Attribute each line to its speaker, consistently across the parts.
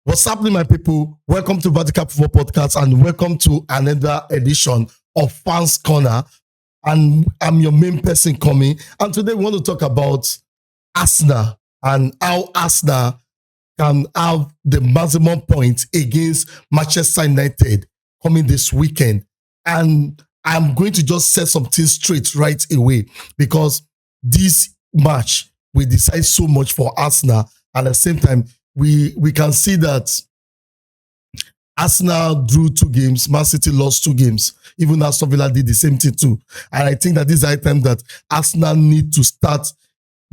Speaker 1: What's happening, my people? Welcome to Vertical Football Podcast and welcome to another edition of Fans Corner. And I'm your main person, coming. And today we want to talk about Arsenal and how Arsenal can have the maximum points against Manchester United coming this weekend. And I'm going to just set something straight right away because this match will decide so much for Arsenal. And at the same time, we can see that Arsenal drew 2 games, Man City lost 2 games. Even Aston Villa did the same thing too. And I think that this is the time that Arsenal need to start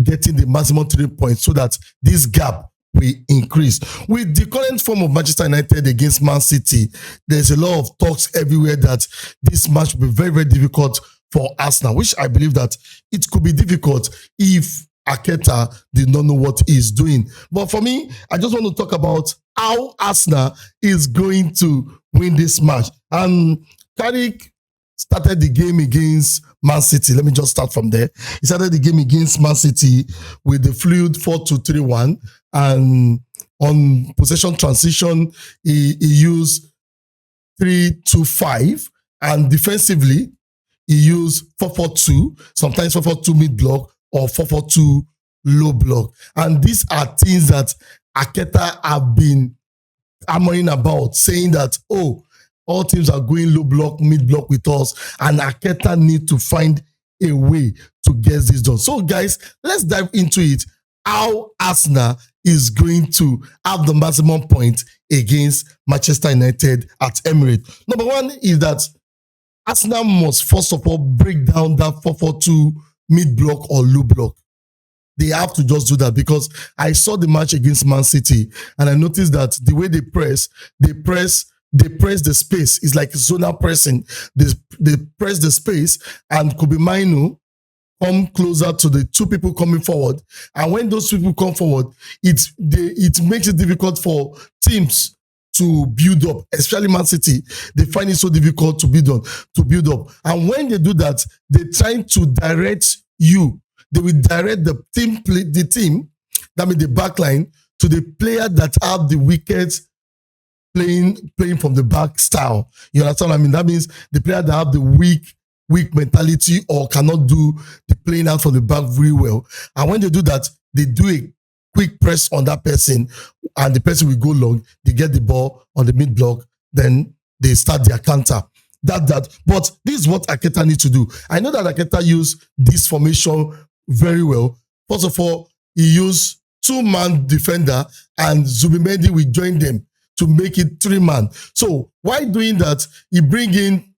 Speaker 1: getting the maximum 3 points so that this gap will increase. With the current form of Manchester United against Man City, there's a lot of talks everywhere that this match will be very, very difficult for Arsenal, which I believe that it could be difficult if Arteta did not know what he's doing. But for me, I just want to talk about how Arsenal is going to win this match. And Carrick started the game against Man City. Let me just start from there. He started the game against Man City with the fluid 4-2-3-1. And on possession transition, he used 3-2-5. And defensively, he used 4-4-2, sometimes 4-4-2 mid-block, or 4-4-2 low block. And these are things that Arteta have been hammering about, saying that, all teams are going low block, mid block with us, and Arteta need to find a way to get this done. So guys, let's dive into it. How Arsenal is going to have the maximum point against Manchester United at Emirates. Number one is that Arsenal must first of all break down that 4-4-2 mid-block or low block. They have to just do that because I saw the match against Man City and I noticed that the way they press the space. It's like zonal pressing. They press the space and Kobbie Mainoo come closer to the 2 people coming forward. And when those people come forward, it makes it difficult for teams to build up, especially Man City. They find it so difficult to build up. And when they do that, they're trying to direct you. They will direct the team, that means the backline, to the player that have the wickets playing from the back style. You understand what I mean? That means the player that have the weak mentality or cannot do the playing out from the back very well. And when they do that, they do a quick press on that person and the person will go long. They get the ball on the mid block, then they start their counter. But this is what Arteta needs to do. I know that Arteta used this formation very well. First of all, he used 2-man defender and Zubimendi will join them to make it 3-man. So while doing that, he bring in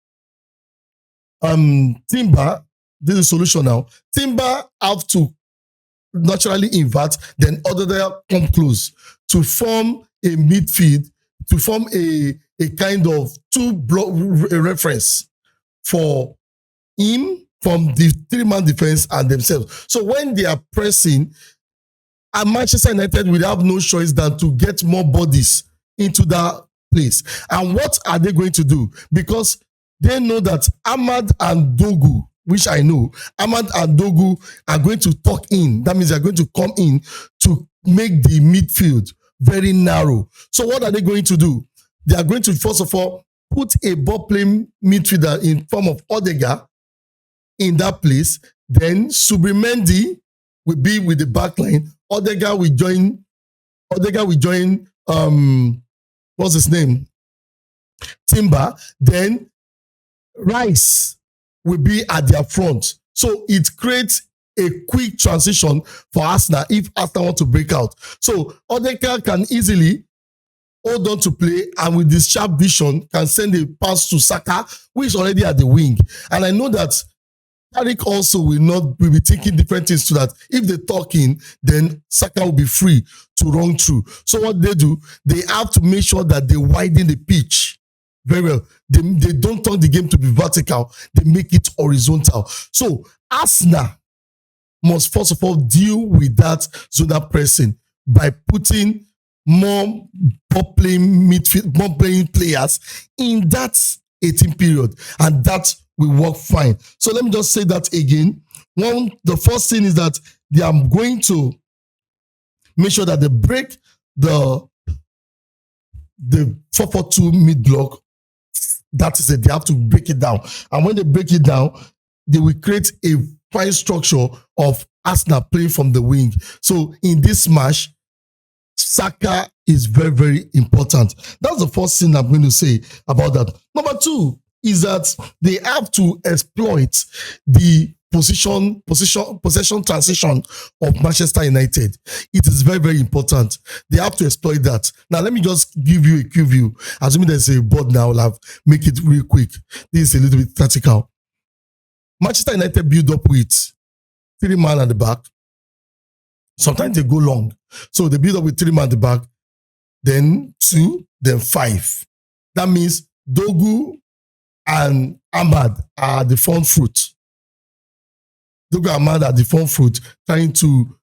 Speaker 1: Timber. This is a solution now. Timber have to naturally invert, then Ødegaard come close to form a midfield, to form a kind of 2-block reference for him from the 3-man defense and themselves. So when they are pressing, and Manchester United will have no choice than to get more bodies into that place. And what are they going to do? Because they know that Ahmad and Dogu, which I know, Ahmad and Dogu are going to tuck in. That means they're going to come in to make the midfield very narrow. So what are they going to do? They are going to, first of all, put a ball-playing midfielder in form of Ødegaard in that place. Then Zubimendi will be with the backline. Ødegaard will join what's his name? Timber. Then Rice will be at their front. So it creates a quick transition for Arsenal if Arsenal want to break out. So Ødegaard can easily hold on to play and with this sharp vision can send a pass to Saka, who is already at the wing. And I know that Carrick also will be thinking different things so that if they talk in, then Saka will be free to run through. So what they do, they have to make sure that they widen the pitch very well. They don't turn the game to be vertical. They make it horizontal. So Arsenal must first of all deal with that zonal pressing by putting more ball-playing midfield, ball-playing players in that 18 period. And that will work fine. So let me just say that again. The first thing is that they are going to make sure that they break the the 4-4-2 mid block. That is it. They have to break it down. And when they break it down, they will create a fine structure of Arsenal playing from the wing. So in this match, Saka is very, very important. That's the first thing I'm going to say about that. Number two is that they have to exploit the possession transition of Manchester United. It is very, very important. They have to exploit that. Now, let me just give you a quick view. Assuming there's a board now, I'll have make it real quick. This is a little bit tactical. Manchester United build up with 3 men at the back. Sometimes they go long. So they build up with 3 men at the back, then 2, then 5. That means Dogu and Ahmad are the front fruit. Dogu and Ahmad are the front fruit, trying to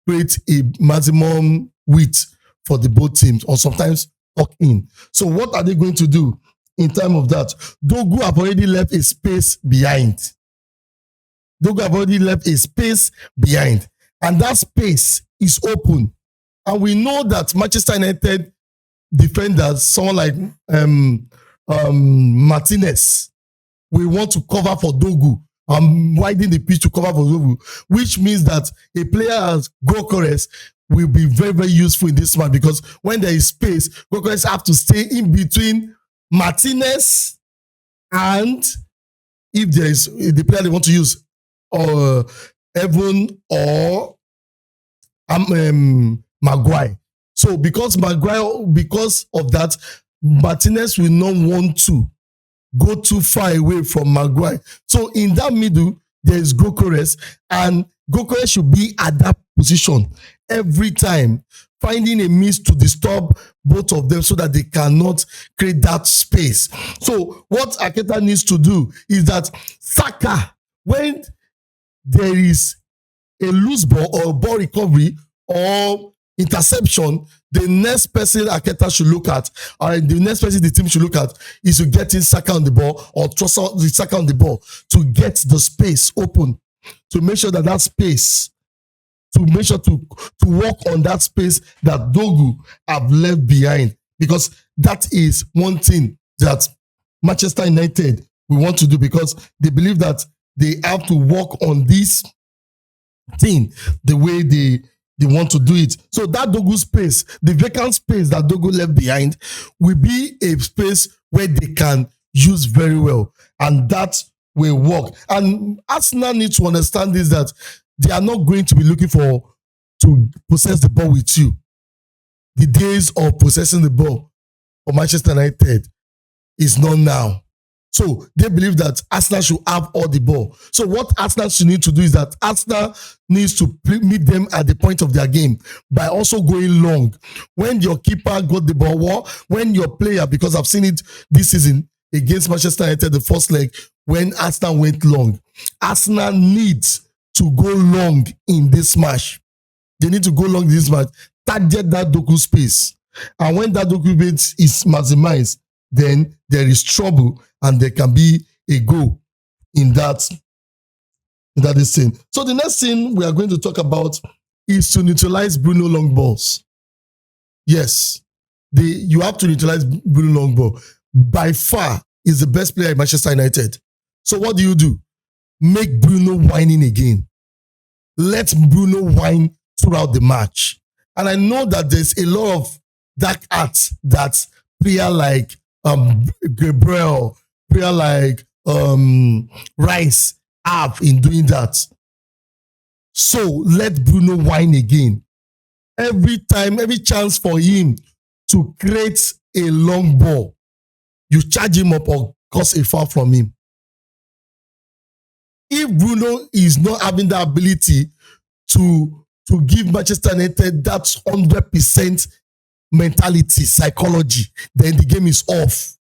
Speaker 1: create a maximum width for the both teams, or sometimes tuck in. So what are they going to do in terms of that? Dogu have already left a space behind. And that space is open. And we know that Manchester United defenders, someone like Martinez, will want to cover for Dogu and widen the pitch to cover for Dogu, which means that a player as Gyökeres will be very, very useful in this match, because when there is space, Gyökeres have to stay in between Martinez and, if there is the player they want to use, or Evan or Maguire. So because of that, Martinez will not want to go too far away from Maguire. So in that middle, there is Gyökeres, and Gyökeres should be at that position every time, finding a means to disturb both of them so that they cannot create that space. So what Arteta needs to do is that Saka, when there is a loose ball or ball recovery or interception, the next person Arteta should look at, or the next person the team should look at, is to get in Saka on the ball, or trust the Saka on the ball to get the space open, to make sure that space, to make sure to work on that space that Dogu have left behind, because that is one thing that Manchester United will want to do, because they believe that they have to work on this thing the way they want to do it. So that Dogu space, the vacant space that Dogu left behind, will be a space where they can use very well, and that will work. And Arsenal need to understand this, that they are not going to be looking to possess the ball with you. The days of possessing the ball for Manchester United is not now. So they believe that Arsenal should have all the ball. So what Arsenal should need to do is that Arsenal needs to meet them at the point of their game by also going long. When your keeper got the ball, when your player, because I've seen it this season against Manchester United, the first leg, when Arsenal went long, Arsenal needs to go long in this match. They need to go long in this match, target that Doku space. And when that Doku space is maximized, then there is trouble, and there can be a goal in that is thing. So the next thing we are going to talk about is to neutralize Bruno long balls. Yes, you have to neutralize Bruno long ball. By far is the best player in Manchester United. So what do? Make Bruno whining again. Let Bruno whine throughout the match. And I know that there's a lot of dark arts that player like Gabriel, player like Rice have in doing that. So let Bruno whine again. Every time, every chance for him to create a long ball, you charge him up or cause a foul from him. If Bruno is not having the ability to give Manchester United that 100% mentality, psychology, then the game is off.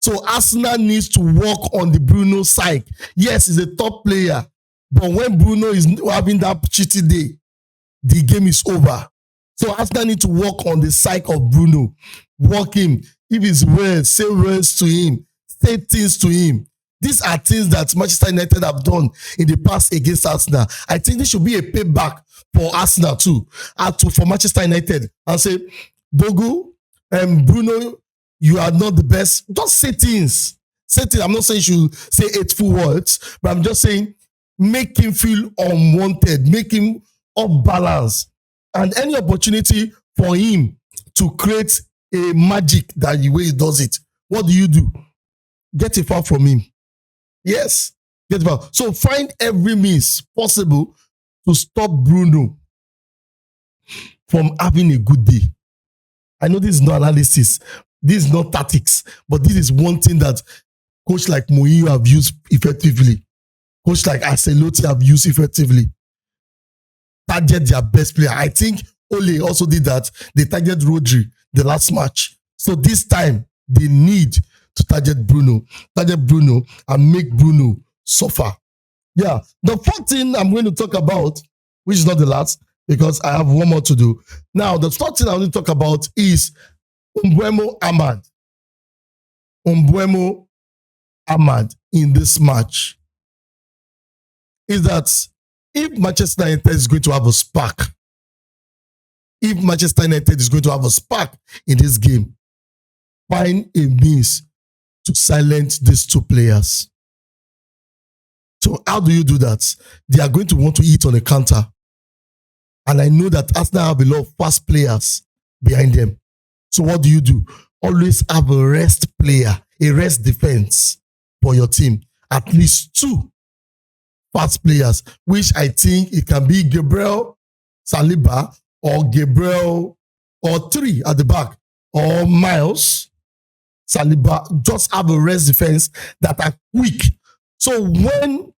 Speaker 1: So Arsenal needs to work on the Bruno side. Yes, he's a top player, but when Bruno is having that shitty day, the game is over. So Arsenal need to work on the side of Bruno. Work him. If it's words, say words to him. Say things to him. These are things that Manchester United have done in the past against Arsenal. I think this should be a payback for Arsenal too, for Manchester United, and say, Dogu, Bruno, you are not the best. Just say things. Say things. I'm not saying you should say hateful words, but I'm just saying make him feel unwanted, make him off balance. And any opportunity for him to create a magic that the way he does it, what do? Get a foul from him. Yes, get a foul. So find every means possible to stop Bruno from having a good day. I know this is not analysis, this is not tactics, but this is one thing that coach like Mourinho have used effectively. Coach like Ancelotti have used effectively. Target their best player. I think Ole also did that. They targeted Rodri the last match. So this time, they need to target Bruno and make Bruno suffer. Yeah. The fourth thing I'm going to talk about, which is not the last, because I have one more to do. Now, the fourth thing I want to talk about is Mbeumo Ahmad in this match. Is that if Manchester United is going to have a spark, in this game, find a means to silence these two players. So how do you do that? They are going to want to eat on a counter. And I know that Arsenal have a lot of fast players behind them. So what do? Always have a rest player, a rest defense for your team. At least two fast players, which I think it can be Gabriel Saliba or Gabriel, or three at the back, or Miles Saliba. Just have a rest defense that are quick. So when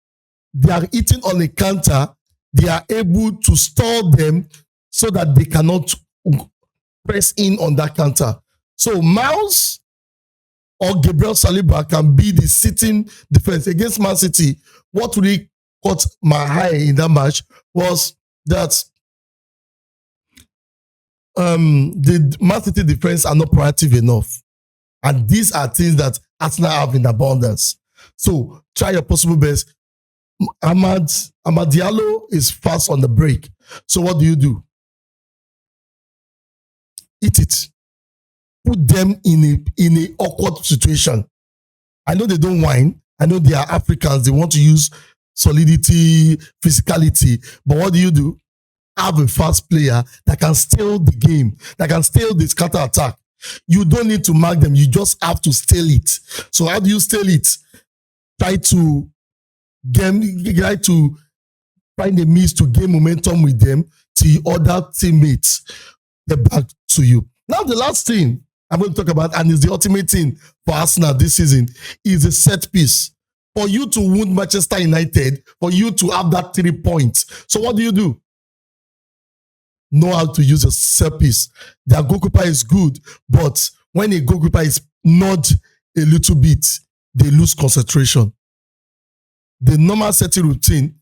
Speaker 1: they are eating on a counter, they are able to stall them so that they cannot press in on that counter. So Miles or Gabriel Saliba can be the sitting defense against Man City. What really caught my eye in that match was that the Man City defense are not proactive enough. And these are things that Arsenal have in abundance. So try your possible best. Amad Diallo is fast on the break. So what do? Eat it. Put them in a awkward situation. I know they don't whine. I know they are Africans. They want to use solidity, physicality. But what do? Have a fast player that can steal the game, that can steal this counter attack. You don't need to mark them. You just have to steal it. So how do you steal it? Try to find a means to gain momentum with them till your other teammates get back to you. Now, the last thing I'm going to talk about, and is the ultimate thing for Arsenal this season, is a set piece. For you to wound Manchester United, for you to have that 3 points. So what do? Know how to use a set piece. Their goalkeeper is good, but when a goalkeeper is not a little bit, they lose concentration. The normal setting routine,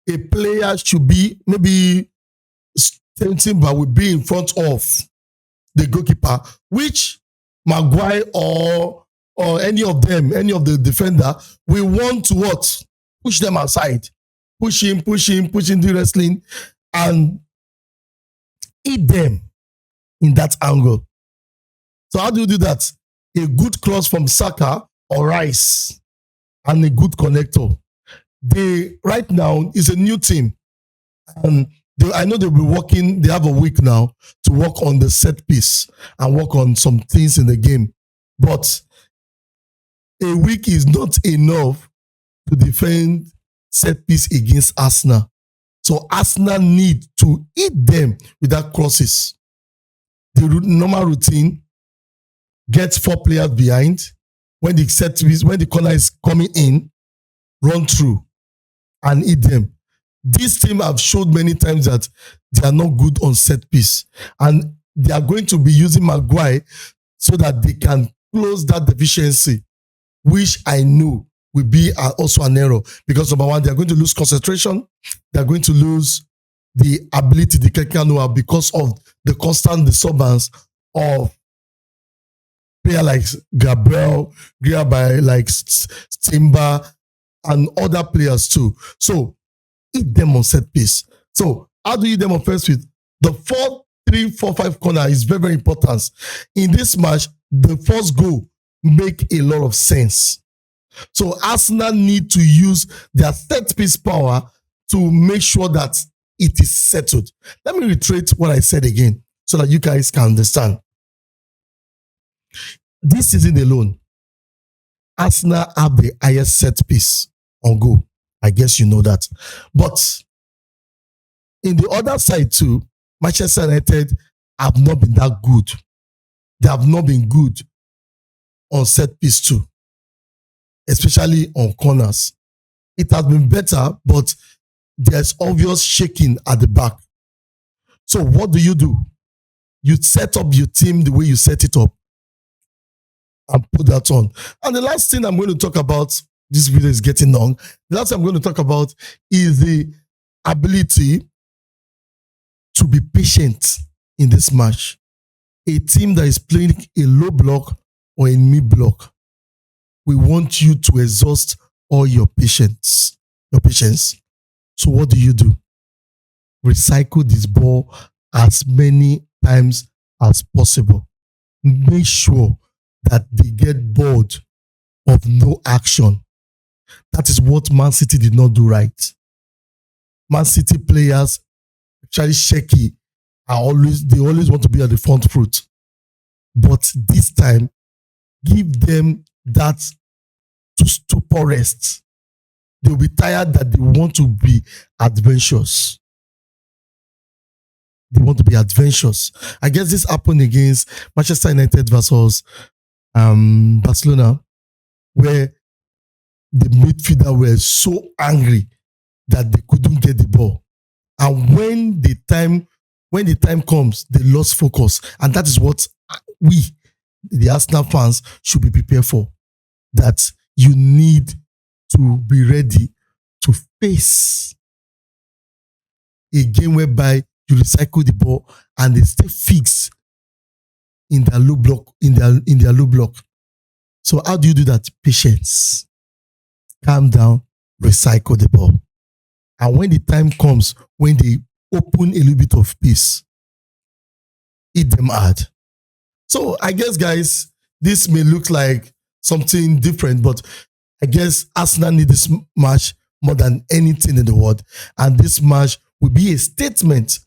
Speaker 1: a player should be maybe Timber will be in front of the goalkeeper, which Maguire or any of them, any of the defender, will want to what? Push them aside. Push him, do wrestling, and eat them in that angle. So how do you do that? A good cross from Saka or Rice and a good connector. They right now is a new team, and I know they'll be working. They have a week now to work on the set piece and work on some things in the game. But a week is not enough to defend set piece against Arsenal. So Arsenal need to eat them without crosses. The normal routine gets 4 players behind. When the set piece, when the corner is coming in, run through and eat them. This team have showed many times that they are not good on set piece. And they are going to be using Maguire so that they can close that deficiency, which I know will be also an error. Because number one, they are going to lose concentration. They are going to lose the ability, the technical know-how, because of the constant disturbance of players like Gabriel, like Timber, and other players too. So eat them on set piece. So how do you eat them on first with the 3, 4, 5 corner is very, very important. In this match, the first goal make a lot of sense. So Arsenal need to use their set piece power to make sure that it is settled. Let me reiterate what I said again so that you guys can understand. This season alone, Arsenal have the highest set piece on goal. I guess you know that. But in the other side too, Manchester United have not been that good. They have not been good on set piece too, especially on corners. It has been better, but there's obvious shaking at the back. So what do? You set up your team the way you set it up and put that on. And the last thing I'm going to talk about, this video is getting long, the last thing I'm going to talk about is the ability to be patient in this match. A team that is playing a low block or a mid block, we want you to exhaust all your patience. So what do? Recycle this ball as many times as possible. Make sure that they get bored of no action. That is what Man City did not do right. Man City players, actually shaky, they always want to be at the front foot. But this time, give them that to stupor rest. They'll be tired that they want to be adventurous. I guess this happened against Manchester United versus Barcelona, where the midfielder were so angry that they couldn't get the ball. And when the time comes, they lost focus. And that is what we, the Arsenal fans, should be prepared for. That you need to be ready to face a game whereby you recycle the ball and they stay fixed in their low block, in their low block. So how do you do that? Patience. Calm down, recycle the ball. And when the time comes, when they open a little bit of space, hit them hard. So I guess, guys, this may look like something different, but I guess Arsenal need this match more than anything in the world. And this match will be a statement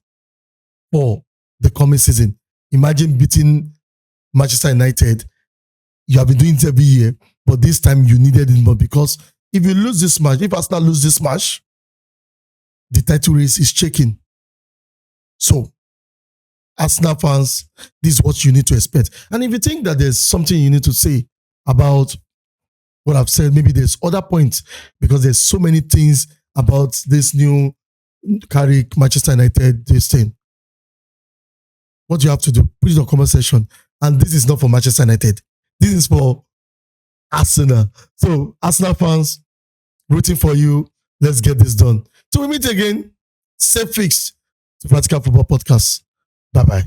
Speaker 1: for the coming season. Imagine beating Manchester United. You have been doing it every year, but this time you needed it more, because if you lose this match, if Arsenal lose this match, the title race is shaking. So, Arsenal fans, this is what you need to expect. And if you think that there's something you need to say about what I've said, maybe there's other points, because there's so many things about this new Carrick, Manchester United, this thing. What you have to do, put it in the comment section. And this is not for Manchester United. This is for Arsenal. So, Arsenal fans, rooting for you. Let's get this done. Till we meet again, stay fixed to Practical Football Podcast. Bye-bye.